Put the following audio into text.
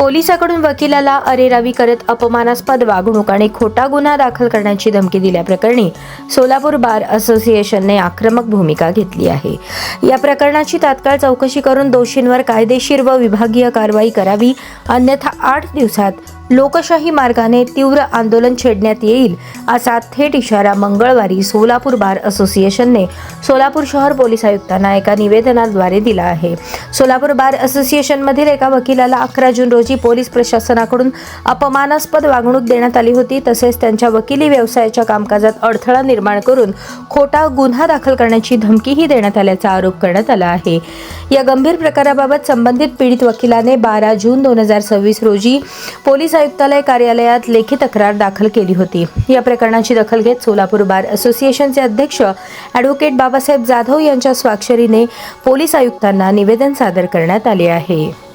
पोलिसांकडून वकिलाला अरेरावी करत अपमानास्पद वागणूक आणि खोटा गुन्हा दाखल करण्याची धमकी दिल्याप्रकरणी सोलापूर बार असोसिएशनने आक्रमक भूमिका घेतली आहे। या प्रकरणाची तात्काळ चौकशी करून दोषींवर कायदेशीर व विभागीय कारवाई करावी, अन्यथा 8 दिवसात लोकशाही मार्गाने तीव्र आंदोलन छेडण्यात येईल, असा थेट इशारा मंगळवारी सोलापूर बार असोसिएशनने सोलापूर शहर पोलीस आयुक्तांना एका निवेदनाद्वारे दिला आहे। सोलापूर बार असोसिएशनमधील एका वकिलाला 11 जून रोजी पोलीस प्रशासनाकडून अपमानास्पद वागणूक देण्यात आली होती। तसेच त्यांच्या वकिली व्यवसायाच्या कामकाजात अडथळा निर्माण करून खोटा गुन्हा दाखल करण्याची धमकीही देण्यात आल्याचा आरोप करण्यात आला आहे। या गंभीर प्रकाराबाबत संबंधित पीडित वकिलाने 12 जून 2026 रोजी पोलीस आयुक्तालय कार्यालयात लेखी तक्रार दाखल केली होती। या प्रकरणाची दखल घेत सोलापूर बार असोसिएशनचे अध्यक्ष ॲडव्होकेट बाबासाहेब जाधव यांच्या स्वाक्षरीने पोलीस आयुक्तांना निवेदन सादर करण्यात आले आहे।